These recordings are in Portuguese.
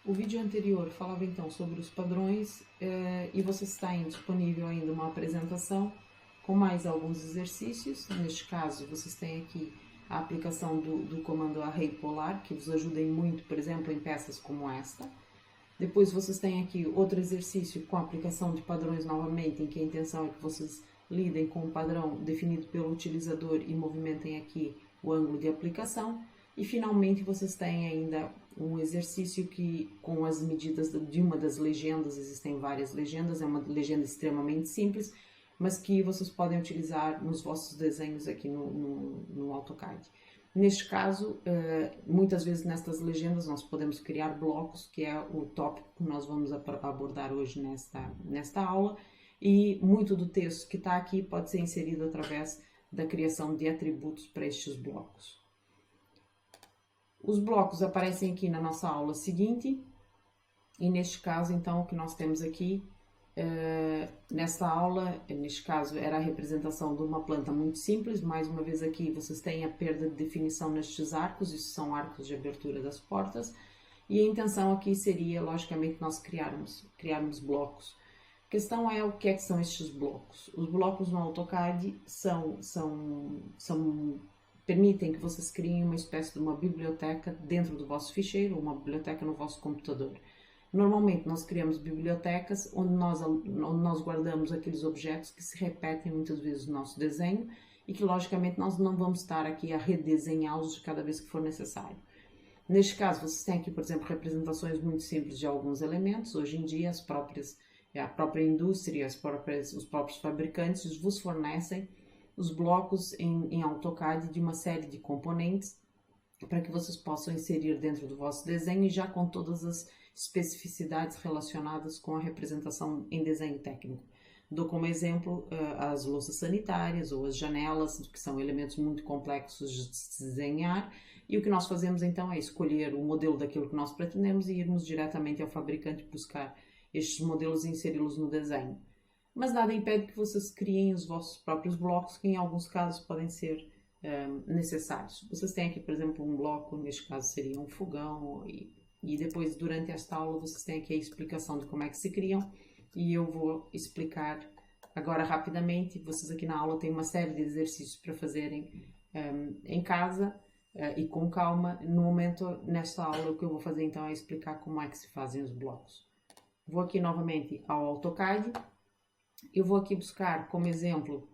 O vídeo anterior falava então sobre os padrões e vocês têm disponível ainda uma apresentação com mais alguns exercícios. Neste caso, vocês têm aqui a aplicação do comando array polar, que vos ajudem muito, por exemplo, em peças como esta. Depois vocês têm aqui outro exercício com a aplicação de padrões novamente, em que a intenção é que vocês lidem com um padrão definido pelo utilizador e movimentem aqui o ângulo de aplicação. E finalmente vocês têm ainda um exercício que, com as medidas de uma das legendas, existem várias legendas, é uma legenda extremamente simples, mas que vocês podem utilizar nos vossos desenhos aqui no AutoCAD. Neste caso, muitas vezes nestas legendas nós podemos criar blocos, que é o tópico que nós vamos abordar hoje nesta aula, e muito do texto que está aqui pode ser inserido através da criação de atributos para estes blocos. Os blocos aparecem aqui na nossa aula seguinte, e neste caso, então, o que nós temos aqui, nesta aula, neste caso, era a representação de uma planta muito simples. Mais uma vez aqui, vocês têm a perda de definição nestes arcos, isso são arcos de abertura das portas, e a intenção aqui seria, logicamente, nós criarmos blocos. A questão é o que é que são estes blocos. Os blocos no AutoCAD permitem que vocês criem uma espécie de uma biblioteca dentro do vosso ficheiro, uma biblioteca no vosso computador. Normalmente nós criamos bibliotecas onde nós guardamos aqueles objetos que se repetem muitas vezes no nosso desenho e que logicamente nós não vamos estar aqui a redesenhá-los cada vez que for necessário. Neste caso, vocês têm aqui, por exemplo, representações muito simples de alguns elementos. Hoje em dia, a própria indústria, os próprios fabricantes vos fornecem os blocos em AutoCAD de uma série de componentes para que vocês possam inserir dentro do vosso desenho e já com todas as especificidades relacionadas com a representação em desenho técnico. Dou como exemplo as louças sanitárias ou as janelas, que são elementos muito complexos de se desenhar, e o que nós fazemos então é escolher o modelo daquilo que nós pretendemos e irmos diretamente ao fabricante buscar estes modelos e inseri-los no desenho. Mas nada impede que vocês criem os vossos próprios blocos, que em alguns casos podem ser necessários. Vocês têm aqui, por exemplo, um bloco, neste caso seria um fogão, e depois, durante esta aula, vocês têm aqui a explicação de como é que se criam, e eu vou explicar agora rapidamente. Vocês aqui na aula têm uma série de exercícios para fazerem em casa e com calma. No momento, nesta aula, o que eu vou fazer então é explicar como é que se fazem os blocos. Vou aqui novamente ao AutoCAD. Eu vou aqui buscar como exemplo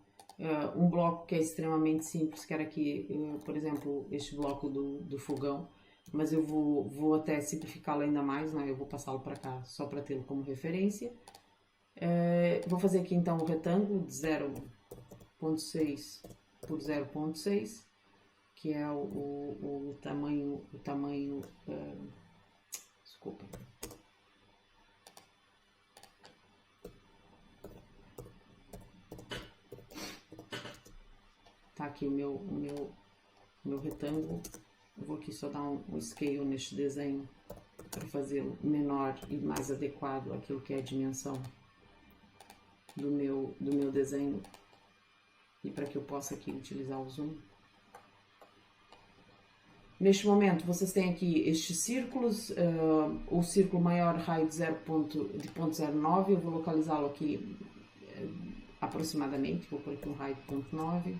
um bloco que é extremamente simples, que era aqui, por exemplo, este bloco do fogão, mas eu vou até simplificá-lo ainda mais, né? Eu vou passá-lo para cá só para tê-lo como referência. Vou fazer aqui então um retângulo de 0.6 por 0.6, que é o tamanho, desculpa. Tá aqui o meu retângulo. Eu vou aqui só dar um scale neste desenho para fazê-lo menor e mais adequado àquilo que é a dimensão do meu desenho e para que eu possa aqui utilizar o zoom. Neste momento vocês têm aqui estes círculos, o círculo maior raio de 0.09, eu vou localizá-lo aqui aproximadamente, vou pôr aqui um raio de 0.9.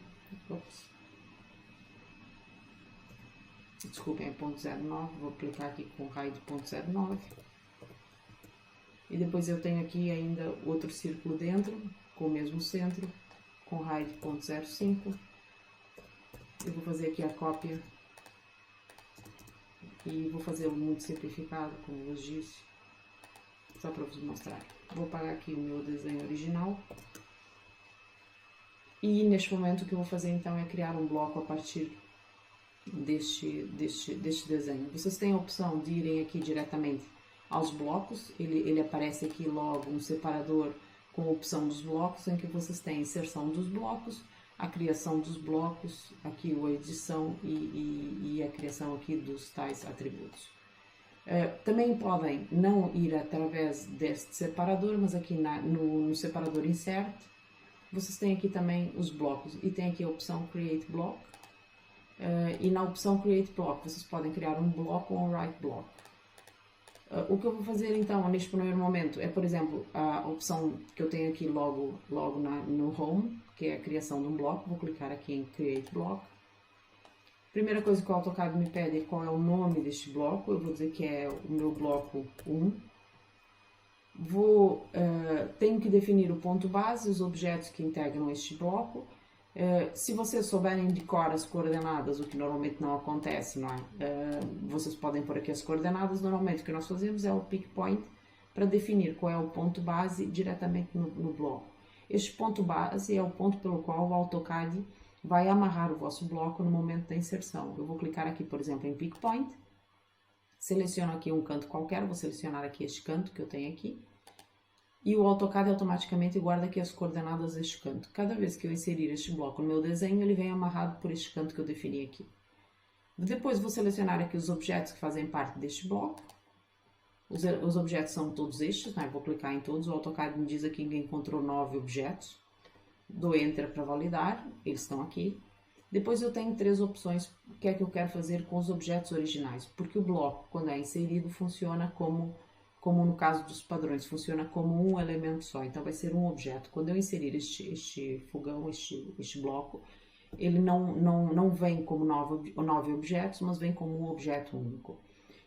Desculpem, é 0.09, vou aplicar aqui com raio de 0.09. E depois eu tenho aqui ainda outro círculo dentro, com o mesmo centro, com raio de 0.05. Eu vou fazer aqui a cópia e vou fazê-lo muito simplificado, como eu disse, só para vos mostrar. Vou apagar aqui o meu desenho original. E neste momento o que eu vou fazer então é criar um bloco a partir deste desenho. Vocês têm a opção de irem aqui diretamente aos blocos, ele aparece aqui logo um separador com a opção dos blocos, em que vocês têm a inserção dos blocos, a criação dos blocos, aqui a edição e a criação aqui dos tais atributos. Também podem não ir através deste separador, mas aqui no separador Insert, vocês têm aqui também os blocos e tem aqui a opção Create Block. E na opção Create Block vocês podem criar um bloco ou um Write Block. O que eu vou fazer então neste primeiro momento é, por exemplo, a opção que eu tenho aqui logo no Home, que é a criação de um bloco. Vou clicar aqui em Create Block. Primeira coisa que o AutoCAD me pede é qual é o nome deste bloco. Eu vou dizer que é o meu bloco 1. Tenho que definir o ponto base, os objetos que integram este bloco. Se vocês souberem de cor as coordenadas, o que normalmente não acontece, não é? Vocês podem pôr aqui as coordenadas. Normalmente o que nós fazemos é o pick point para definir qual é o ponto base diretamente no bloco. Este ponto base é o ponto pelo qual o AutoCAD vai amarrar o vosso bloco no momento da inserção. Eu vou clicar aqui, por exemplo, em pick point, seleciono aqui um canto qualquer, vou selecionar aqui este canto que eu tenho aqui, e o AutoCAD automaticamente guarda aqui as coordenadas deste canto. Cada vez que eu inserir este bloco no meu desenho, ele vem amarrado por este canto que eu defini aqui. Depois vou selecionar aqui os objetos que fazem parte deste bloco. Os objetos são todos estes, né? Vou clicar em todos. O AutoCAD me diz aqui que encontrou 9 objetos. Dou Enter para validar, eles estão aqui. Depois eu tenho 3 opções, o que é que eu quero fazer com os objetos originais. Porque o bloco, quando é inserido, funciona como no caso dos padrões, funciona como um elemento só. Então vai ser um objeto. Quando eu inserir este fogão, este bloco, ele não vem como 9 objetos, mas vem como um objeto único.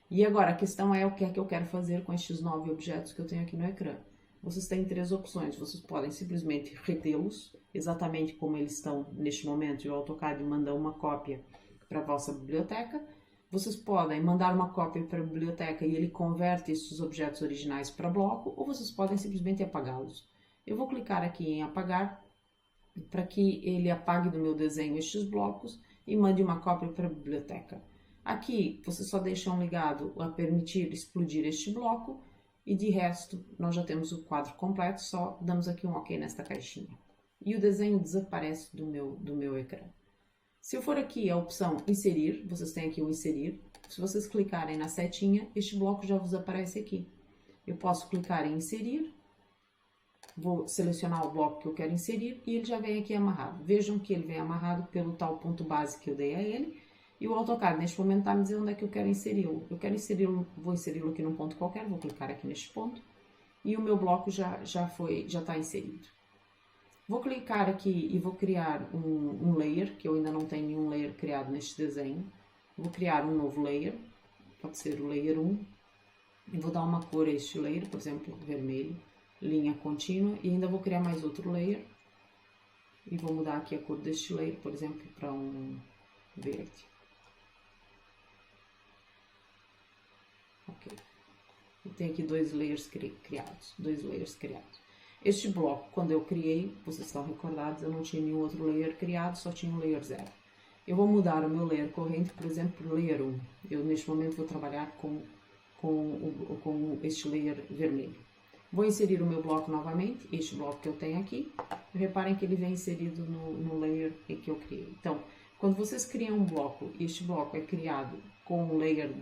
E agora a questão é o que é que eu quero fazer com estes 9 objetos que eu tenho aqui no ecrã. Vocês têm 3 opções. Vocês podem simplesmente retê-los, exatamente como eles estão neste momento, e o AutoCAD manda uma cópia para a vossa biblioteca. Vocês podem mandar uma cópia para a biblioteca e ele converte esses objetos originais para bloco, ou vocês podem simplesmente apagá-los. Eu vou clicar aqui em apagar, para que ele apague do meu desenho estes blocos e mande uma cópia para a biblioteca. Aqui, vocês só deixam ligado a permitir explodir este bloco, e de resto, nós já temos o quadro completo, só damos aqui um OK nesta caixinha. E o desenho desaparece do meu ecrã. Se eu for aqui a opção inserir, vocês têm aqui o inserir. Se vocês clicarem na setinha, este bloco já vos aparece aqui. Eu posso clicar em inserir, vou selecionar o bloco que eu quero inserir e ele já vem aqui amarrado. Vejam que ele vem amarrado pelo tal ponto base que eu dei a ele. E o AutoCAD neste momento está me dizendo onde é que eu quero inseri-lo. Eu quero inseri-lo, vou inseri-lo aqui num ponto qualquer, vou clicar aqui neste ponto. E o meu bloco já está inserido. Vou clicar aqui e vou criar um layer, que eu ainda não tenho nenhum layer criado neste desenho. Vou criar um novo layer, pode ser o layer 1. E vou dar uma cor a este layer, por exemplo, vermelho, linha contínua. E ainda vou criar mais outro layer. E vou mudar aqui a cor deste layer, por exemplo, para um verde. Ok. Eu tenho aqui 2 layers criados. Este bloco, quando eu criei, vocês estão recordados, eu não tinha nenhum outro layer criado, só tinha um layer 0. Eu vou mudar o meu layer corrente, por exemplo, para o layer 1. Eu, neste momento, vou trabalhar com este layer vermelho. Vou inserir o meu bloco novamente, este bloco que eu tenho aqui. Reparem que ele vem inserido no layer que eu criei. Então, quando vocês criam um bloco, e este bloco é criado com layer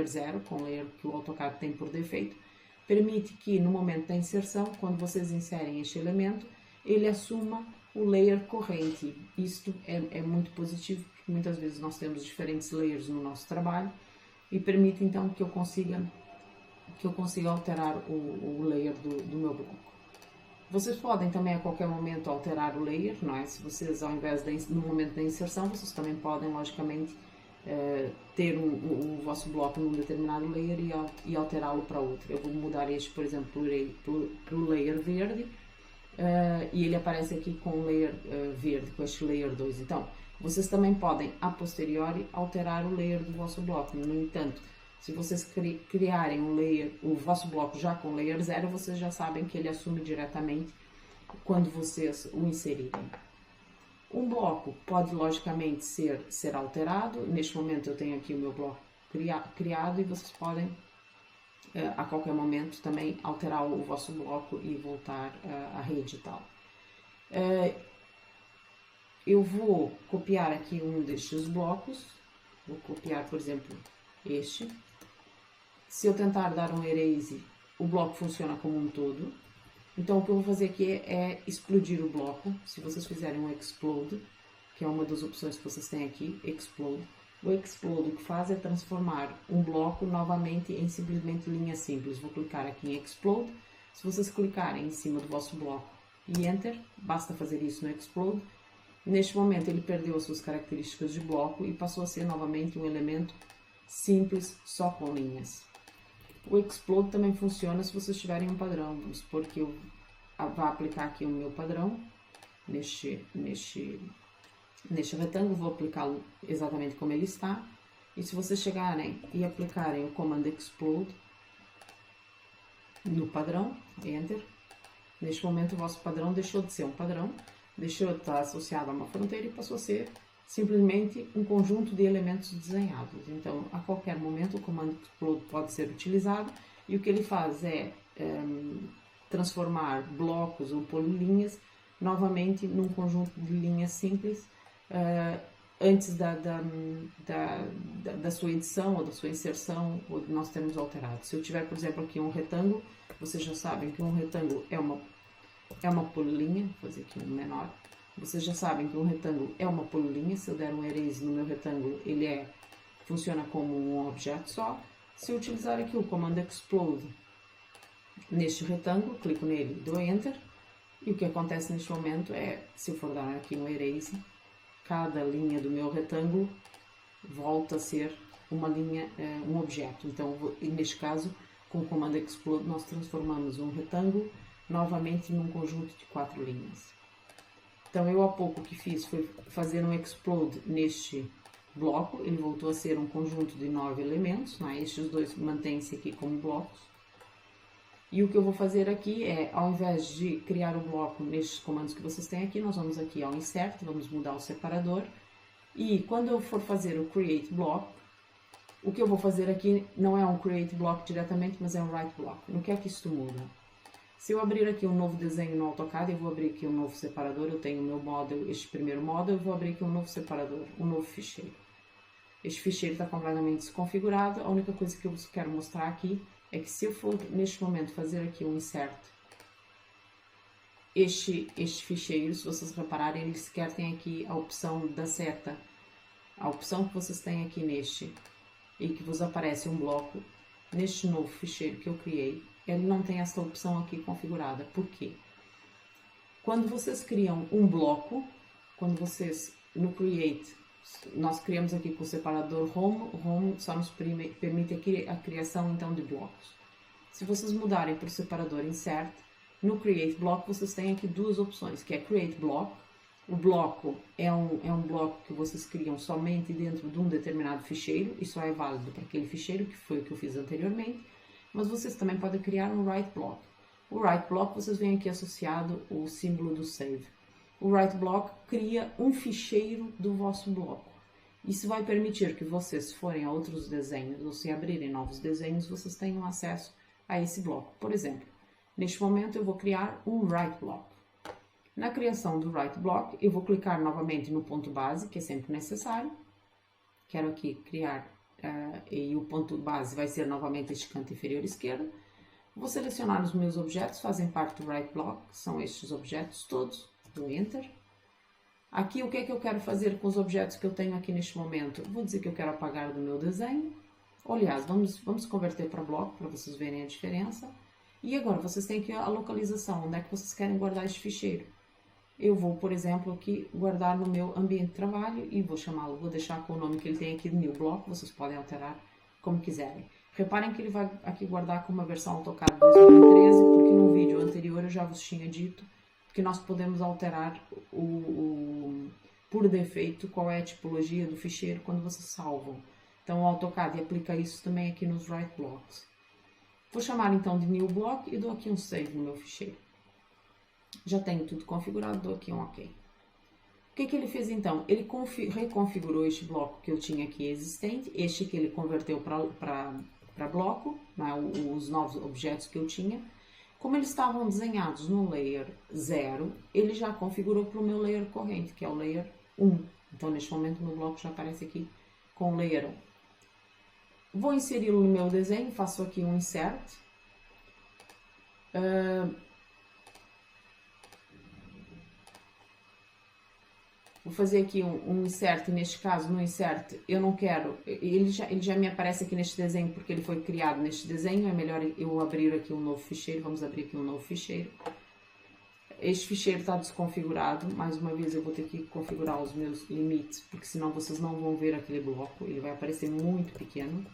0, com layer que o AutoCAD tem por defeito, permite que no momento da inserção, quando vocês inserem este elemento, ele assuma o layer corrente. Isto é muito positivo, porque muitas vezes nós temos diferentes layers no nosso trabalho e permite então que eu consiga alterar o layer do meu bloco. Vocês podem também a qualquer momento alterar o layer, não é? Se vocês, ao invés no momento da inserção, vocês também podem, logicamente, ter o vosso bloco num determinado layer e alterá-lo para outro. Eu vou mudar este, por exemplo, para o layer verde, e ele aparece aqui com o layer verde, com este layer 2. Então, vocês também podem, a posteriori, alterar o layer do vosso bloco. No entanto, se vocês criarem o vosso bloco já com layer 0, vocês já sabem que ele assume diretamente quando vocês o inserirem. Um bloco pode, logicamente, ser alterado. Neste momento eu tenho aqui o meu bloco criado e vocês podem, a qualquer momento, também alterar o vosso bloco e voltar a reeditá-lo. Eu vou copiar aqui um destes blocos. Vou copiar, por exemplo, este. Se eu tentar dar um erase, o bloco funciona como um todo. Então, o que eu vou fazer aqui é explodir o bloco. Se vocês fizerem um explode, que é uma das opções que vocês têm aqui, explode, O Explode o que faz é transformar um bloco novamente em simplesmente linha simples. Vou clicar aqui em Explode. Se vocês clicarem em cima do vosso bloco e Enter, basta fazer isso no Explode. Neste momento ele perdeu as suas características de bloco e passou a ser novamente um elemento simples, só com linhas. O Explode também funciona se vocês tiverem um padrão. Vamos supor que eu vá aplicar aqui o meu padrão neste retângulo, vou aplicá-lo exatamente como ele está. E se vocês chegarem e aplicarem o comando Explode no padrão, Enter, neste momento o vosso padrão deixou de ser um padrão, deixou de estar associado a uma fronteira e passou a ser simplesmente um conjunto de elementos desenhados. Então, a qualquer momento, o comando Explode pode ser utilizado e o que ele faz é transformar blocos ou polilinhas novamente num conjunto de linhas simples antes da sua edição ou da sua inserção ou de nós termos alterado. Se eu tiver, por exemplo, aqui um retângulo, vocês já sabem que um retângulo é uma polilinha, vou fazer aqui um menor. Vocês já sabem que um retângulo é uma polilinha. Se eu der um erase no meu retângulo, ele funciona como um objeto só. Se eu utilizar aqui o comando Explode neste retângulo, clico nele, dou Enter, e o que acontece neste momento é, se eu for dar aqui um erase, cada linha do meu retângulo volta a ser uma linha, um objeto. Então, neste caso, com o comando Explode, nós transformamos um retângulo novamente num conjunto de 4 linhas. Então, eu há pouco o que fiz foi fazer um Explode neste bloco, ele voltou a ser um conjunto de 9 elementos, né? Estes dois mantêm-se aqui como blocos. E o que eu vou fazer aqui é, ao invés de criar o bloco nestes comandos que vocês têm aqui, nós vamos aqui ao Insert, vamos mudar o separador. E quando eu for fazer o Create Block, o que eu vou fazer aqui não é um Create Block diretamente, mas é um Write Block. No que é que isto muda? Se eu abrir aqui um novo desenho no AutoCAD, eu vou abrir aqui um novo separador, eu tenho o meu model, este primeiro model, eu vou abrir aqui um novo separador, um novo ficheiro. Este ficheiro está completamente desconfigurado, a única coisa que eu vos quero mostrar aqui é que se eu for, neste momento, fazer aqui um insert, este ficheiro, se vocês repararem, ele sequer tem aqui a opção da seta. A opção que vocês têm aqui neste, e que vos aparece um bloco, neste novo ficheiro que eu criei, ele não tem essa opção aqui configurada. Por quê? Quando vocês criam um bloco, quando vocês, no Create, nós criamos aqui com o separador Home só nos permite a criação então de blocos. Se vocês mudarem para o separador Insert, no Create Block vocês têm aqui duas opções, que é Create Block. O bloco é um bloco que vocês criam somente dentro de um determinado ficheiro, e só é válido para aquele ficheiro, que foi o que eu fiz anteriormente, mas vocês também podem criar um Write Block. O Write Block, vocês veem aqui associado o símbolo do Save. O Write Block cria um ficheiro do vosso bloco. Isso vai permitir que vocês, se forem a outros desenhos ou se abrirem novos desenhos, vocês tenham acesso a esse bloco. Por exemplo, neste momento eu vou criar um Write Block. Na criação do Write Block, eu vou clicar novamente no ponto base, que é sempre necessário. Quero aqui criar, e o ponto base vai ser novamente este canto inferior esquerdo. Vou selecionar os meus objetos, fazem parte do Write Block, são estes objetos todos. Dou Enter. Aqui, o que é que eu quero fazer com os objetos que eu tenho aqui neste momento? Vou dizer que eu quero apagar do meu desenho. Aliás, vamos converter para bloco, para vocês verem a diferença. E agora, vocês têm aqui a localização, onde é que vocês querem guardar este ficheiro. Eu vou, por exemplo, aqui guardar no meu ambiente de trabalho e vou chamá-lo, vou deixar com o nome que ele tem aqui de New Block, vocês podem alterar como quiserem. Reparem que ele vai aqui guardar com uma versão AutoCAD 2013, porque no vídeo anterior eu já vos tinha dito que nós podemos alterar por defeito qual é a tipologia do ficheiro quando vocês salvam. Então o AutoCAD aplica isso também aqui nos Write Blocks. Vou chamar então de New Block e dou aqui um Save no meu ficheiro. Já tenho tudo configurado, dou aqui um OK. O que ele fez então? Ele reconfigurou este bloco que eu tinha aqui existente, este que ele converteu para bloco, né, os novos objetos que eu tinha. Como eles estavam desenhados no Layer 0, ele já configurou para o meu Layer corrente, que é o Layer 1. Então, neste momento, o meu bloco já aparece aqui com o Layer 1. Vou inseri-lo no meu desenho, faço aqui um Insert. Vou fazer aqui um insert, e neste caso, no insert, eu não quero, ele já me aparece aqui neste desenho, porque ele foi criado neste desenho, é melhor eu abrir aqui um novo ficheiro, vamos abrir aqui um novo ficheiro. Este ficheiro está desconfigurado, mais uma vez eu vou ter que configurar os meus limites, porque senão vocês não vão ver aquele bloco, ele vai aparecer muito pequeno.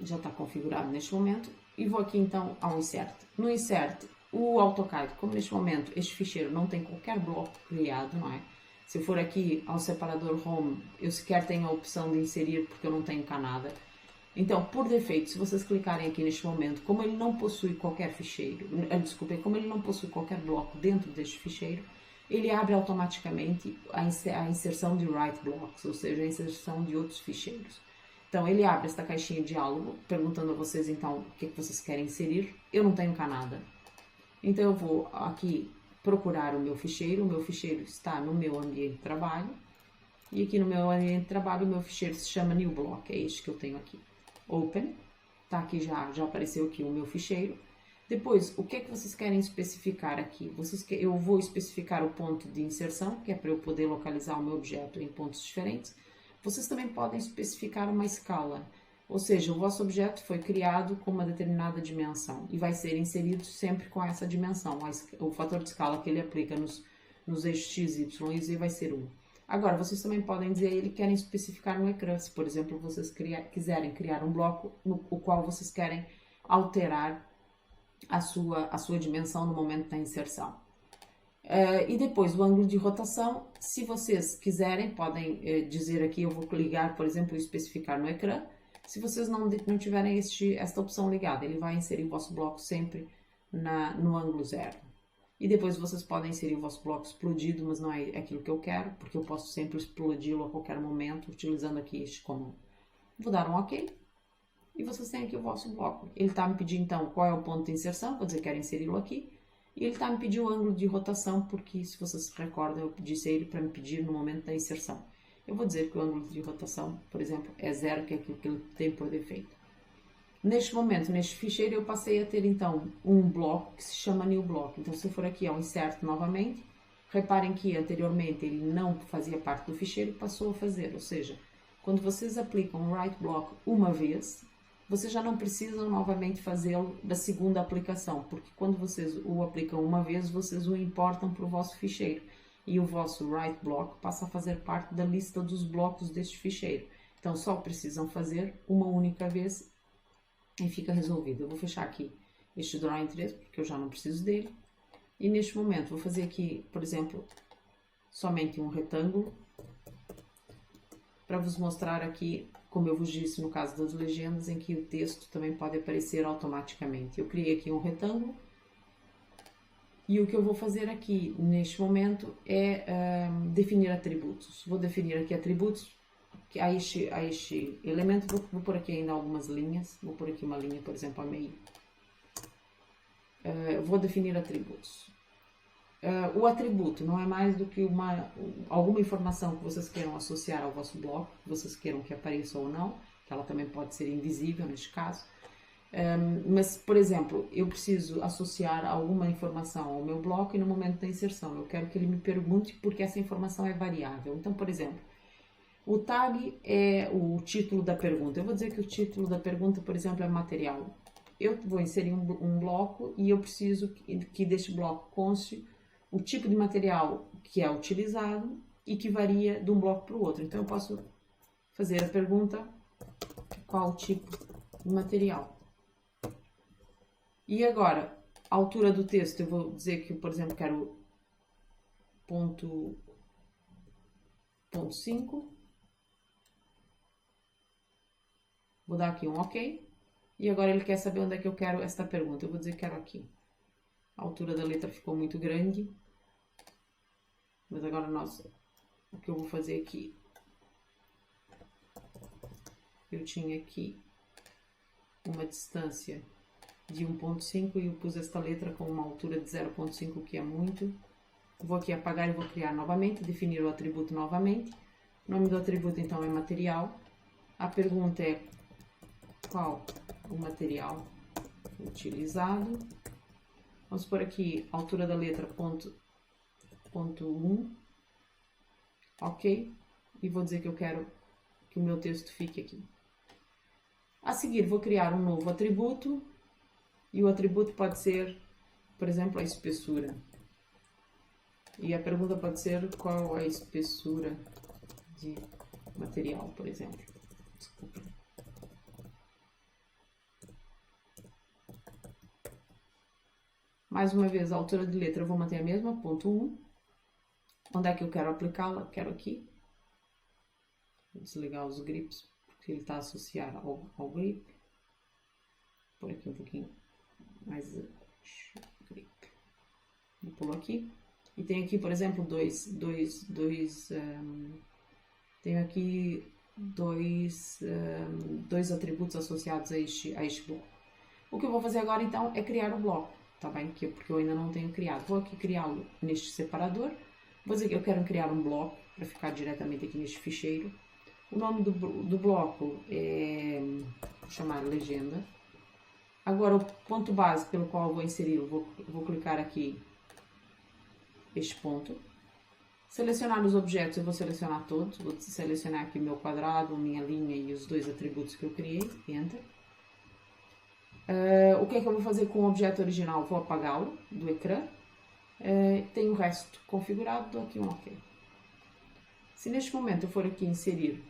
Já está configurado neste momento, e vou aqui então ao insert. No insert, o AutoCAD, como neste momento este ficheiro não tem qualquer bloco criado, não é? Se eu for aqui ao separador Home, eu sequer tenho a opção de inserir porque eu não tenho cá nada. Então, por defeito, se vocês clicarem aqui neste momento, como ele não possui qualquer ficheiro, desculpem, como ele não possui qualquer bloco dentro deste ficheiro, ele abre automaticamente a inserção de write blocks, ou seja, a inserção de outros ficheiros. Então, ele abre esta caixinha de diálogo, perguntando a vocês, então, o que vocês querem inserir. Eu não tenho cá nada. Então, eu vou aqui procurar o meu ficheiro está no meu ambiente de trabalho, e aqui no meu ambiente de trabalho, o meu ficheiro se chama new block, é este que eu tenho aqui. Open, tá aqui já apareceu aqui o meu ficheiro. Depois, o que vocês querem especificar aqui? Eu vou especificar o ponto de inserção, que é para eu poder localizar o meu objeto em pontos diferentes. Vocês também podem especificar uma escala, ou seja, o vosso objeto foi criado com uma determinada dimensão e vai ser inserido sempre com essa dimensão. O fator de escala que ele aplica nos eixos x, y e z vai ser 1. Agora, vocês também podem dizer ele querem especificar no ecrã, se por exemplo vocês quiserem criar um bloco no qual vocês querem alterar a sua dimensão no momento da inserção. E depois o ângulo de rotação, se vocês quiserem, podem dizer aqui, eu vou ligar, por exemplo, especificar no ecrã. Se vocês não tiverem esta opção ligada, ele vai inserir o vosso bloco sempre no ângulo 0. E depois vocês podem inserir o vosso bloco explodido, mas não é aquilo que eu quero, porque eu posso sempre explodi-lo a qualquer momento, utilizando aqui este comando. Vou dar um OK. E vocês têm aqui o vosso bloco. Ele está me pedindo, então, qual é o ponto de inserção, vou dizer que quero inseri-lo aqui. E ele está me pedindo o ângulo de rotação, porque, se vocês se recordam, eu disse a ele para me pedir no momento da inserção. Eu vou dizer que o ângulo de rotação, por exemplo, é 0, que é aquilo que ele tem por defeito. Neste momento, neste ficheiro, eu passei a ter, então, um bloco que se chama new block. Então, se eu for aqui ao insert novamente, reparem que anteriormente ele não fazia parte do ficheiro e passou a fazer. Ou seja, quando vocês aplicam o write block uma vez, vocês já não precisam novamente fazê-lo da segunda aplicação, porque quando vocês o aplicam uma vez, vocês o importam para o vosso ficheiro. E o vosso write block passa a fazer parte da lista dos blocos deste ficheiro. Então, só precisam fazer uma única vez e fica resolvido. Eu vou fechar aqui este Drawing 3, porque eu já não preciso dele. E neste momento, vou fazer aqui, por exemplo, somente um retângulo, para vos mostrar aqui, como eu vos disse no caso das legendas, em que o texto também pode aparecer automaticamente. Eu criei aqui um retângulo, e o que eu vou fazer aqui, neste momento, é definir atributos. Vou definir aqui atributos. A este elemento, vou pôr aqui ainda algumas linhas, vou pôr aqui uma linha, por exemplo, a meio. Vou definir atributos. O atributo não é mais do que alguma informação que vocês queiram associar ao vosso bloco, que vocês queiram que apareça ou não, que ela também pode ser invisível neste caso. Mas, por exemplo, eu preciso associar alguma informação ao meu bloco e no momento da inserção eu quero que ele me pergunte porque essa informação é variável. Então, por exemplo, o tag é o título da pergunta. Eu vou dizer que o título da pergunta, por exemplo, é material. Eu vou inserir um bloco e eu preciso que deste bloco conste o tipo de material que é utilizado e que varia de um bloco para o outro. Então, eu posso fazer a pergunta: qual o tipo de material? E agora, a altura do texto, eu vou dizer que, por exemplo, quero ponto 5. Vou dar aqui um OK. E agora ele quer saber onde é que eu quero esta pergunta. Eu vou dizer que quero aqui. A altura da letra ficou muito grande. Mas agora, o que eu vou fazer aqui? Eu tinha aqui uma distância de 1.5 e eu pus esta letra com uma altura de 0.5, que é muito. Vou aqui apagar e vou criar novamente, definir o atributo novamente. O nome do atributo, então, é material. A pergunta é: qual o material utilizado? Vamos por aqui a altura da letra, ponto ponto 1, ok, e vou dizer que eu quero que o meu texto fique aqui. A seguir vou criar um novo atributo, e o atributo pode ser, por exemplo, a espessura. E a pergunta pode ser qual a espessura de material, por exemplo. Desculpa. Mais uma vez, a altura de letra eu vou manter a mesma, ponto 1. Onde é que eu quero aplicá-la? Quero aqui. Vou desligar os grips, porque ele está associado ao grip. Por aqui um pouquinho mais grip. Eu pulo aqui. E tem aqui, por exemplo, tenho aqui dois atributos associados a este bloco. O que eu vou fazer agora, então, é criar o bloco. Tá bem? Porque eu ainda não tenho criado. Vou aqui criá-lo neste separador. Vou dizer que eu quero criar um bloco para ficar diretamente aqui neste ficheiro. O nome do bloco é, vou chamar legenda. Agora o ponto base pelo qual eu vou inseri-lo, vou clicar aqui este ponto. Selecionar os objetos, eu vou selecionar todos. Vou selecionar aqui meu quadrado, minha linha e os dois atributos que eu criei. Enter. O que é que eu vou fazer com o objeto original? Vou apagá-lo do ecrã. Tenho o resto configurado, dou aqui um OK. Se neste momento eu for aqui inserir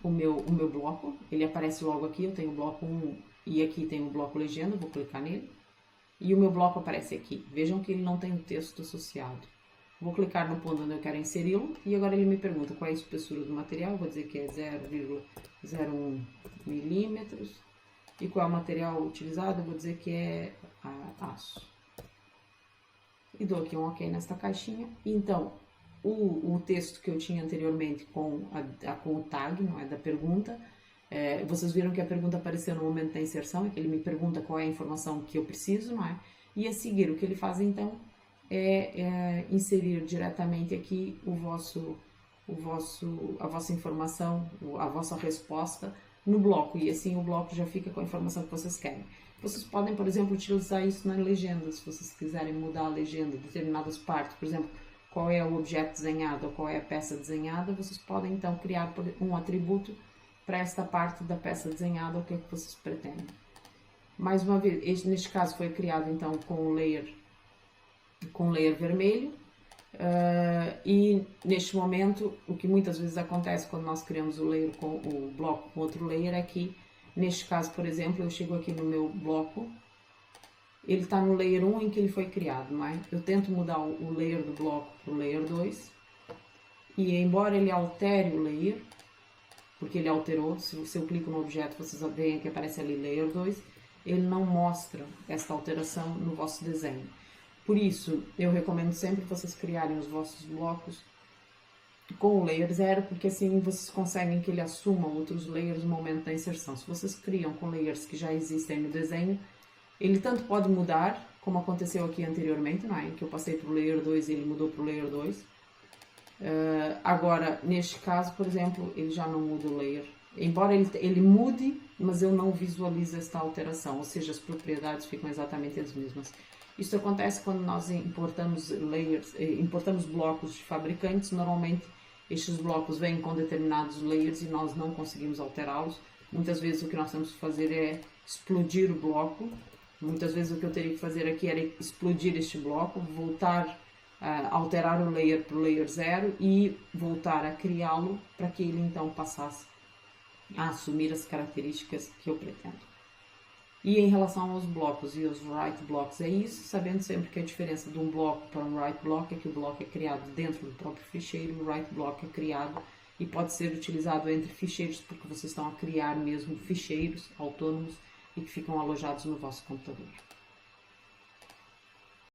o meu bloco, ele aparece logo aqui, eu tenho o bloco 1 e aqui tem o bloco legenda, vou clicar nele. E o meu bloco aparece aqui. Vejam que ele não tem o texto associado. Vou clicar no ponto onde eu quero inseri-lo e agora ele me pergunta qual é a espessura do material, vou dizer que é 0,01 milímetros. E qual é o material utilizado? Eu vou dizer que é aço. E dou aqui um OK nesta caixinha. Então, o texto que eu tinha anteriormente com o tag, não é, da pergunta, vocês viram que a pergunta apareceu no momento da inserção, e que ele me pergunta qual é a informação que eu preciso, não é? E a seguir, o que ele faz então é inserir diretamente aqui a vossa informação, a vossa resposta no bloco, e assim o bloco já fica com a informação que vocês querem. Vocês podem, por exemplo, utilizar isso na legenda, se vocês quiserem mudar a legenda, determinadas partes, por exemplo, qual é o objeto desenhado ou qual é a peça desenhada, vocês podem então criar um atributo para esta parte da peça desenhada, o que é que vocês pretendem. Mais uma vez, neste caso foi criado então com o layer vermelho. E neste momento, o que muitas vezes acontece quando nós criamos o bloco com outro layer é que, neste caso, por exemplo, eu chego aqui no meu bloco, ele está no layer 1 em que ele foi criado, não é? Eu tento mudar o layer do bloco para o layer 2, e embora ele altere o layer, porque ele alterou, se eu clico no objeto, vocês veem que aparece ali layer 2, ele não mostra esta alteração no vosso desenho. Por isso, eu recomendo sempre que vocês criarem os vossos blocos com o layer 0, porque assim vocês conseguem que ele assuma outros layers no momento da inserção. Se vocês criam com layers que já existem no desenho, ele tanto pode mudar, como aconteceu aqui anteriormente, não é? Que eu passei para o layer 2 e ele mudou para o layer 2. Agora, neste caso, por exemplo, ele já não muda o layer. Embora ele mude, mas eu não visualizo esta alteração, ou seja, as propriedades ficam exatamente as mesmas. Isso acontece quando nós importamos blocos de fabricantes. Normalmente estes blocos vêm com determinados layers e nós não conseguimos alterá-los. Muitas vezes o que nós temos que fazer é explodir o bloco. Muitas vezes o que eu teria que fazer aqui era explodir este bloco, voltar a alterar o layer para o layer 0 e voltar a criá-lo para que ele então passasse a assumir as características que eu pretendo. E em relação aos blocos e os write blocks, é isso, sabendo sempre que a diferença de um bloco para um write block é que o bloco é criado dentro do próprio ficheiro, o write block é criado e pode ser utilizado entre ficheiros, porque vocês estão a criar mesmo ficheiros autônomos e que ficam alojados no vosso computador.